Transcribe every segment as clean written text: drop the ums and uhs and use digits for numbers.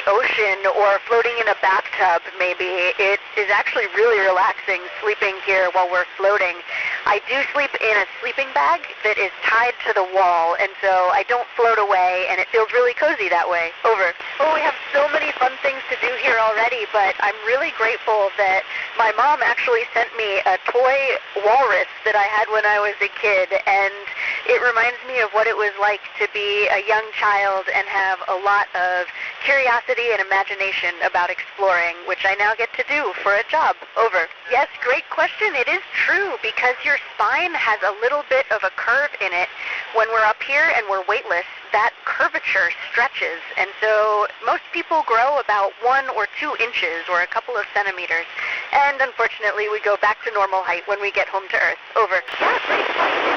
ocean or floating in a bathtub, maybe. It is actually really relaxing sleeping here while we're floating. I do sleep in a sleeping bag that is tied to the wall, and so I don't float away, and it feels really cozy that way. Over. Oh, we have so many fun things to do here already, but I'm really grateful that my mom actually sent me a toy walrus that I had when I was a kid, and it reminds me of what it was like to be a young child and have a lot of curiosity and imagination about exploring, which I now get to do for a job. Over. Yes, great question. It is true, because your spine has a little bit of a curve in it. When we're up here and we're weightless, that curvature stretches, and so most people grow about 1 or 2 inches or a couple of centimeters, and unfortunately we go back to normal height when we get home to Earth. Over. Yeah, great question.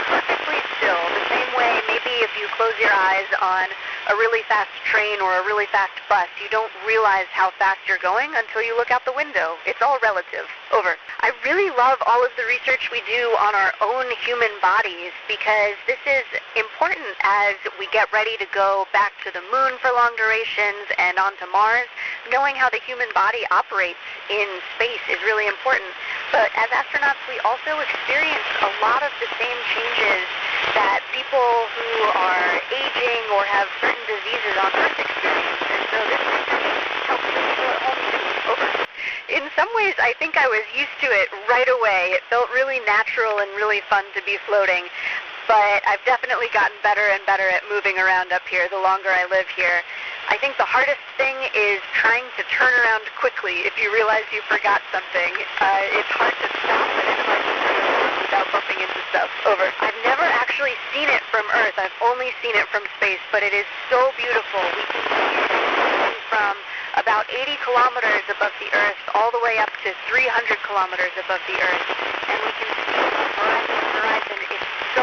Perfectly still, the same way maybe if you close your eyes on a really fast train or a really fast bus, you don't realize how fast you're going until you look out the window. It's all relative. Over. I really love all of the research we do on our own human bodies, because this is important as we get ready to go back to the moon for long durations and onto Mars. Knowing how the human body operates in space is really important. But as astronauts, we also experience a lot of the same changes that people who are aging or have certain diseases on Earth experience. And so this research helps people at home too. Over. In some ways, I think I was used to it right away. It felt really natural and really fun to be floating. But I've definitely gotten better and better at moving around up here the longer I live here. I think the hardest thing is trying to turn around quickly if you realize you forgot something. It's hard to stop, and it's hard to turn around without bumping into stuff. Over. I've never actually seen it from Earth. I've only seen it from space, but it is so beautiful. We can see it from about 80 kilometers above the Earth all the way up to 300 kilometers above the Earth. And we can see the horizon. It's so...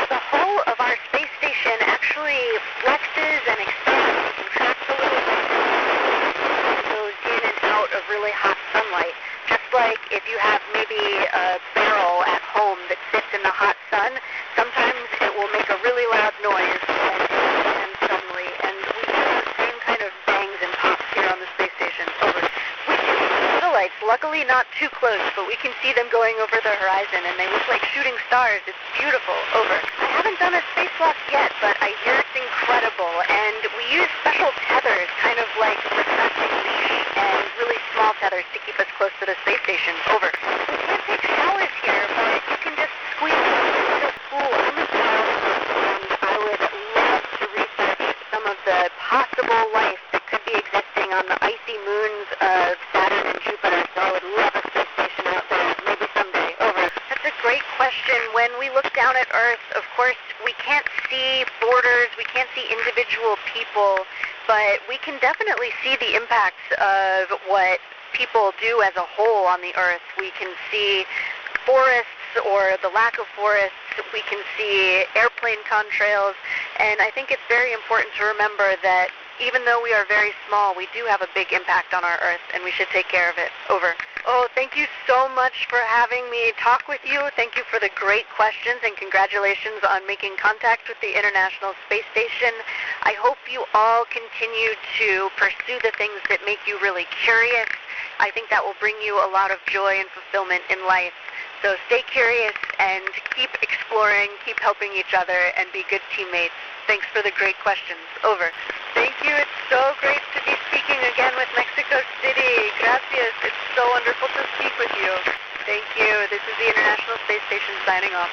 The hull of our space station actually flexes and expands and contracts a little bit. It goes in and out of really hot sunlight. Just like if you have maybe a barrel at home that sits in the hot sun, sometimes it will make a really loud noise and suddenly. And we have the same kind of bangs and pops here on the space station. Over. We can see satellites, luckily not too close, but we can see them going over the horizon, and they look like shooting stars. It's beautiful. Over. I haven't done a spacewalk yet, but I hear it's incredible, and we use special tethers, kind of like retracting leash, and really small tethers to keep us close to the space station. Over. We can't take showers here, but you can just squeeze into the pool. I'm a child, and I would love to research some of the possible life that could be existing on the icy moons of Saturn and Jupiter, so I would love a space station out there, maybe someday. Over. That's a great question. When we look down at Earth, of course, we can't see borders, we can't see individual people, but we can definitely see the impacts of what people do as a whole on the Earth. We can see forests or the lack of forests. We can see airplane contrails, and I think it's very important to remember that even though we are very small, we do have a big impact on our Earth, and we should take care of it. Over. Oh, thank you so much for having me talk with you. Thank you for the great questions, and congratulations on making contact with the International Space Station. I hope you all continue to pursue the things that make you really curious. I think that will bring you a lot of joy and fulfillment in life. So stay curious and keep exploring, keep helping each other, and be good teammates. Thanks for the great questions. Over. Thank you. It's so great to be speaking again with Mexico City. Gracias. It's so wonderful to speak with you. Thank you. This is the International Space Station signing off.